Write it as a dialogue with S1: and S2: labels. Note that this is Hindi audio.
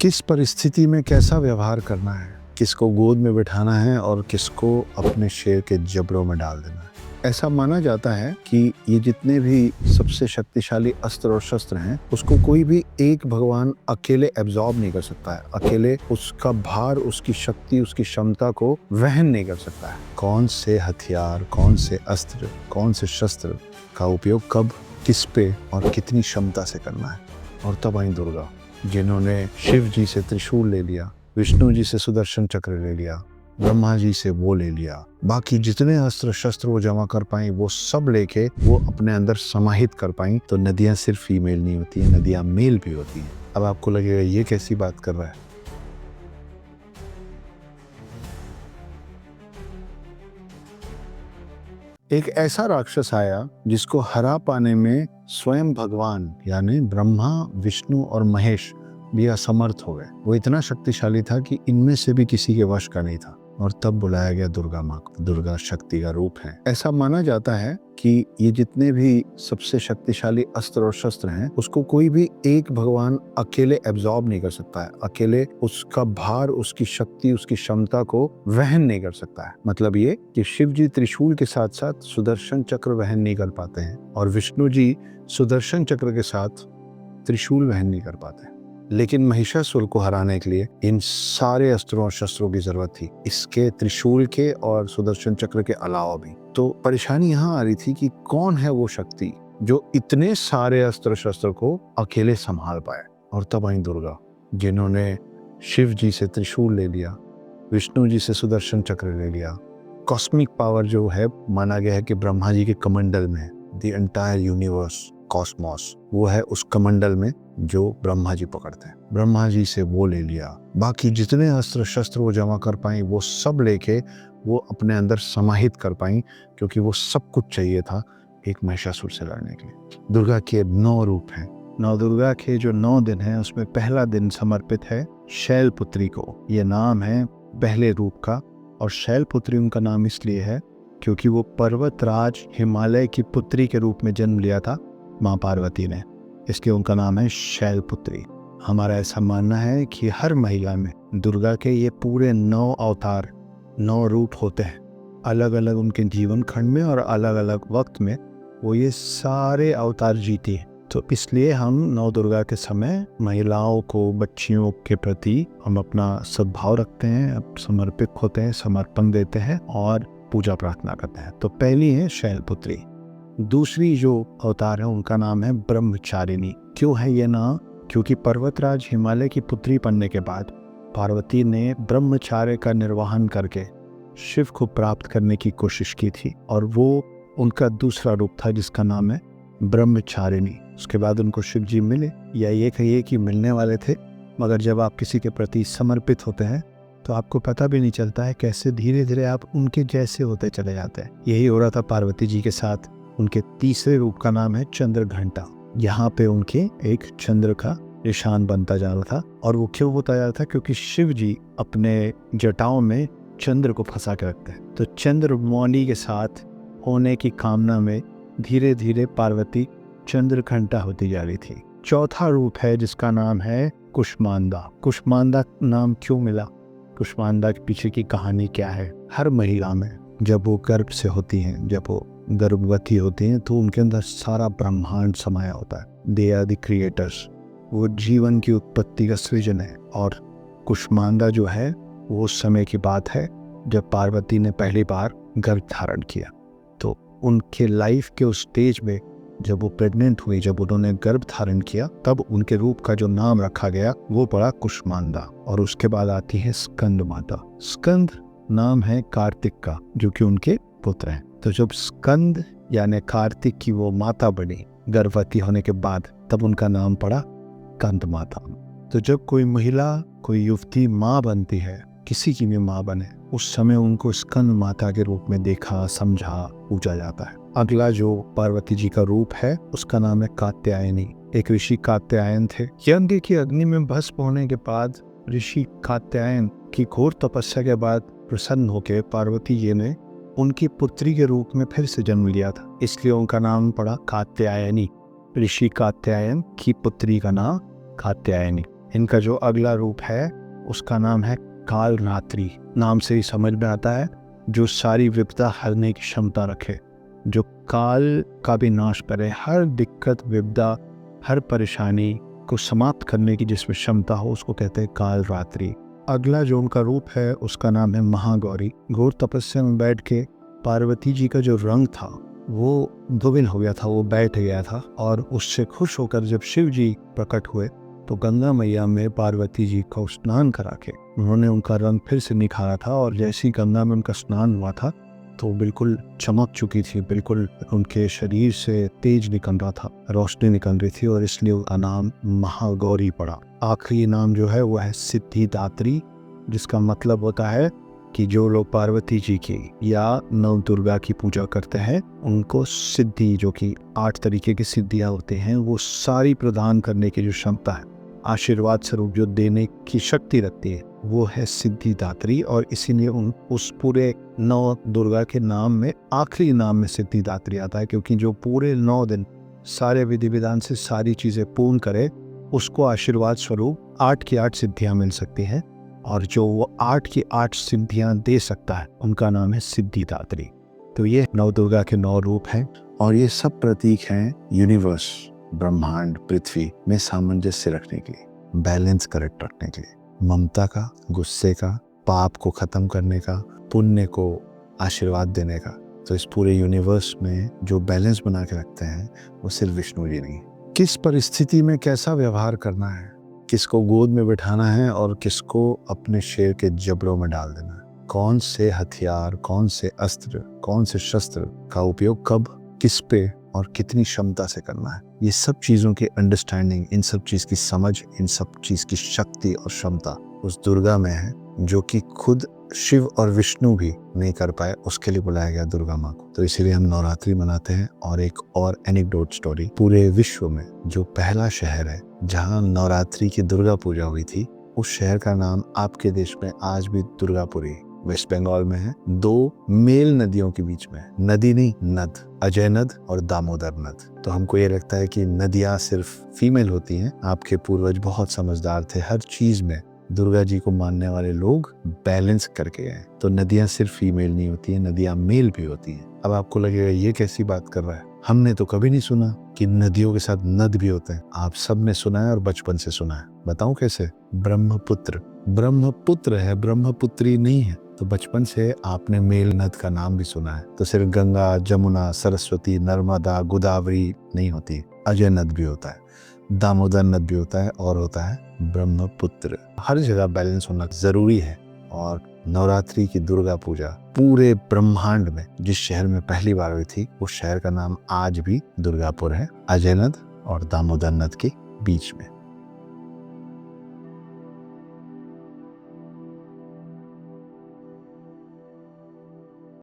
S1: किस परिस्थिति में कैसा व्यवहार करना है, किसको गोद में बिठाना है और किसको अपने शेर के जबड़ों में डाल देना है। ऐसा माना जाता है कि ये जितने भी सबसे शक्तिशाली अस्त्र और शस्त्र हैं, उसको कोई भी एक भगवान अकेले एब्जॉर्ब नहीं कर सकता है। अकेले उसका भार, उसकी शक्ति, उसकी क्षमता को वहन नहीं कर सकता है। कौन से हथियार, कौन से अस्त्र, कौन से शस्त्र का उपयोग कब, किस पे और कितनी क्षमता से करना है। और तब आई दुर्गा, जिन्होंने शिव जी से त्रिशूल ले लिया, विष्णु जी से सुदर्शन चक्र ले लिया, ब्रह्मा जी से वो ले लिया, बाकी जितने अस्त्र शस्त्र वो जमा कर पाई वो सब लेके वो अपने अंदर समाहित कर पाई। तो नदियां सिर्फ फीमेल नहीं होती है, नदियां मेल भी होती हैं। अब आपको लगेगा ये कैसी बात कर रहा है। एक ऐसा राक्षस आया जिसको हरा पाने में स्वयं भगवान यानी ब्रह्मा, विष्णु और महेश भी असमर्थ हो गए। वो इतना शक्तिशाली था कि इनमें से भी किसी के वश का नहीं था। और तब बुलाया गया दुर्गा माँ को। दुर्गा शक्ति का रूप है। ऐसा माना जाता है कि ये जितने भी सबसे शक्तिशाली अस्त्र और शस्त्र हैं, उसको कोई भी एक भगवान अकेले एब्जॉर्ब नहीं कर सकता है। अकेले उसका भार, उसकी शक्ति, उसकी क्षमता को वहन नहीं कर सकता है। मतलब ये कि शिव जी त्रिशूल के साथ साथ सुदर्शन चक्र वहन नहीं कर पाते हैं और विष्णु जी सुदर्शन चक्र के साथ त्रिशूल वहन नहीं कर पाते। लेकिन महिषासुर को हराने के लिए इन सारे अस्त्रों और शस्त्रों की जरूरत थी, इसके त्रिशूल के और सुदर्शन चक्र के अलावा भी। तो परेशानी यहाँ आ रही थी कि कौन है वो शक्ति जो इतने सारे अस्त्र शस्त्र को अकेले संभाल पाए। और तब आई दुर्गा, जिन्होंने शिव जी से त्रिशूल ले लिया, विष्णु जी से सुदर्शन चक्र ले लिया। कॉस्मिक पावर जो है, माना गया है कि ब्रह्मा जी के कमंडल में, द एंटायर यूनिवर्स, कॉस्मोस, वो है उस कमंडल में जो ब्रह्मा जी पकड़ते हैं। ब्रह्मा जी से वो ले लिया, बाकी जितने अस्त्र शस्त्र वो जमा कर पाई वो सब लेके वो अपने अंदर समाहित कर पाई, क्योंकि वो सब कुछ चाहिए था एक महिषासुर से लड़ने के लिए। दुर्गा के 9 रूप हैं।
S2: नवदुर्गा के जो 9 दिन हैं उसमें पहला दिन समर्पित है शैलपुत्री को। ये नाम है पहले रूप का। और शैलपुत्री उनका नाम इसलिए है क्योंकि वो पर्वतराज हिमालय की पुत्री के रूप में जन्म लिया था माँ पार्वती ने, इसलिए उनका नाम है शैलपुत्री। हमारा ऐसा मानना है कि हर महिला में दुर्गा के ये पूरे 9 अवतार, 9 रूप होते हैं। अलग अलग उनके जीवन खंड में और अलग अलग वक्त में वो ये सारे अवतार जीती हैं। तो इसलिए हम नवदुर्गा के समय महिलाओं को, बच्चियों के प्रति हम अपना सद्भाव रखते हैं, समर्पित होते हैं, समर्पण देते हैं और पूजा प्रार्थना करते हैं। तो पहली है शैलपुत्री। दूसरी जो अवतार है उनका नाम है ब्रह्मचारिणी। क्यों है ये नाम? क्योंकि पर्वतराज हिमालय की पुत्री बनने के बाद पार्वती ने ब्रह्मचार्य का निर्वहन करके शिव को प्राप्त करने की कोशिश की थी और वो उनका दूसरा रूप था जिसका नाम है ब्रह्मचारिणी। उसके बाद उनको शिव जी मिले, या ये कहिए कि मिलने वाले थे, मगर जब आप किसी के प्रति समर्पित होते हैं तो आपको पता भी नहीं चलता है कैसे धीरे धीरे आप उनके जैसे होते चले जाते हैं। यही हो रहा था पार्वती जी के साथ। उनके तीसरे रूप का नाम है चंद्र घंटा। यहाँ पे उनके एक चंद्र का निशान बनता जा रहा था। और वो क्यों होता जा रहा था? क्योंकि शिव जी अपने जटाओं में चंद्र को फंसा के रखते हैं। तो चंद्र मौनी के साथ होने की कामना में धीरे धीरे पार्वती चंद्र घंटा होती जा रही थी। चौथा रूप है जिसका नाम है कुष्मांडा। कुष्मांडा नाम क्यों मिला? कुष्मांडा के पीछे की कहानी क्या है? हर महिला में जब वो गर्भ से होती हैं, जब वो गर्भवती होती हैं, तो उनके अंदर सारा ब्रह्मांड समाया होता है। They are the creators. वो जीवन की उत्पत्ति का सृजन है। और कुष्मांडा जो है वो उस समय की बात है जब पार्वती ने पहली बार गर्भ धारण किया। तो उनके लाइफ के उस स्टेज में जब वो प्रेग्नेंट हुई, जब उन्होंने गर्भ धारण किया, तब उनके रूप का जो नाम रखा गया वो पड़ा कुष्मांडा। और उसके बाद आती है स्कंद माता। स्कंद नाम है कार्तिक का, जो कि उनके पुत्र हैं। तो जब स्कंद यानी कार्तिक की वो माता बनी गर्भवती होने के बाद, तब उनका नाम पड़ा स्कंद माता। तो जब कोई महिला, कोई युवती माँ बनती है, किसी की भी माँ बने, उस समय उनको स्कंद माता के रूप में देखा, समझा, पूजा जाता है। अगला जो पार्वती जी का रूप है उसका नाम है कात्यायनी। एक ऋषि कात्यायन थे। यज्ञ की अग्नि में भस्म होने के बाद ऋषि कात्यायन की घोर तपस्या के बाद प्रसन्न होकर पार्वती जी ने उनकी पुत्री के रूप में फिर से जन्म लिया था, इसलिए उनका नाम पड़ा कात्यायनी। ऋषि कात्यायन की पुत्री का नाम कात्यायनी। इनका जो अगला रूप है उसका नाम है काल रात्रि। नाम से ही समझ में आता है जो सारी विपदा हरने की क्षमता रखे, जो काल का भी नाश करे, हर दिक्कत विपदा हर परेशानी को समाप्त करने की जिसमें क्षमता हो उसको कहते हैं काल रात्रि। अगला जो उनका रूप है उसका नाम है महागौरी। घोर तपस्या में बैठ के पार्वती जी का जो रंग था वो दुबिन हो गया था, वो बैठ गया था, और उससे खुश होकर जब शिव जी प्रकट हुए तो गंगा मैया में पार्वती जी का स्नान करा के उन्होंने उनका रंग फिर से निखारा था, और जैसे ही गंगा में उनका स्नान हुआ था तो बिल्कुल चमक चुकी थी, बिल्कुल उनके शरीर से तेज निकल रहा था, रोशनी निकल रही थी, और इसलिए उनका नाम महागौरी पड़ा। आखिरी नाम जो है वो है सिद्धिदात्री, जिसका मतलब होता है कि जो लोग पार्वती जी की या नव दुर्गा की पूजा करते हैं उनको सिद्धि, जो कि 8 तरीके की सिद्धियां होते हैं, वो सारी प्रदान करने की जो क्षमता है, आशीर्वाद स्वरूप जो देने की शक्ति रखती है, वो है सिद्धिदात्री। और इसीलिए उस पूरे नौ दुर्गा के नाम में आखिरी नाम में सिद्धिदात्री आता है, क्योंकि जो पूरे 9 दिन सारे विधि विधान से सारी चीजें पूर्ण करे उसको आशीर्वाद स्वरूप 8 की 8 सिद्धियां मिल सकती हैं, और जो वो 8 की 8 सिद्धियां दे सकता है उनका नाम है सिद्धिदात्री। तो ये नव दुर्गा के 9 रूप हैं,
S1: और ये सब प्रतीक हैं यूनिवर्स, ब्रह्मांड, पृथ्वी में सामंजस्य रखने के लिए, बैलेंस करेक्ट रखने के लिए, ममता का, गुस्से का, पाप को खत्म करने का, पुण्य को आशीर्वाद देने का। तो इस पूरे यूनिवर्स में जो बैलेंस बना के रखते हैं वो सिर्फ विष्णु जी नहीं। किस परिस्थिति में कैसा व्यवहार करना है, किसको गोद में बिठाना है और किसको अपने शेर के जबड़ों में डाल देना है, कौन से हथियार, कौन से अस्त्र, कौन से शस्त्र का उपयोग कब, किस पे और कितनी क्षमता से करना है, ये सब चीज़ों की अंडरस्टैंडिंग, इन सब चीज़ की समझ, इन सब चीज़ की शक्ति और क्षमता उस दुर्गा में है, जो कि खुद शिव और विष्णु भी नहीं कर पाए, उसके लिए बुलाया गया दुर्गा माँ को। तो इसीलिए हम नवरात्रि मनाते हैं। और एक और एनेक्डोट स्टोरी, पूरे विश्व में जो पहला शहर है जहाँ नवरात्रि की दुर्गा पूजा हुई थी, उस शहर का नाम आपके देश में आज भी दुर्गापुरी वेस्ट बंगाल में है। 2 मेल नदियों के बीच में, नदी नहीं नद, अजय नद और दामोदर नद। तो हमको ये लगता है कि नदियाँ सिर्फ फीमेल होती हैं। आपके पूर्वज बहुत समझदार थे, हर चीज में दुर्गा जी को मानने वाले लोग बैलेंस करके गए। तो नदियाँ सिर्फ फीमेल नहीं होती हैं, नदियाँ मेल भी होती हैं। अब आपको लगेगा ये कैसी बात कर रहा है, हमने तो कभी नहीं सुना कि नदियों के साथ नद भी होते हैं। आप सब ने सुना है और बचपन से सुना है। बताऊं कैसे? ब्रह्मपुत्र, ब्रह्मपुत्र है, ब्रह्मपुत्री नहीं है। तो बचपन से आपने मेल नद का नाम भी सुना है। तो सिर्फ गंगा, जमुना, सरस्वती, नर्मदा, गोदावरी नहीं होती, अजय नद भी होता है, दामोदर नद भी होता है, और होता है ब्रह्मपुत्र। हर जगह बैलेंस होना जरूरी है। और नवरात्रि की दुर्गा पूजा पूरे ब्रह्मांड में जिस शहर में पहली बार हुई थी, उस शहर का नाम आज भी दुर्गापुर है, अजय नद और दामोदर नद के बीच में।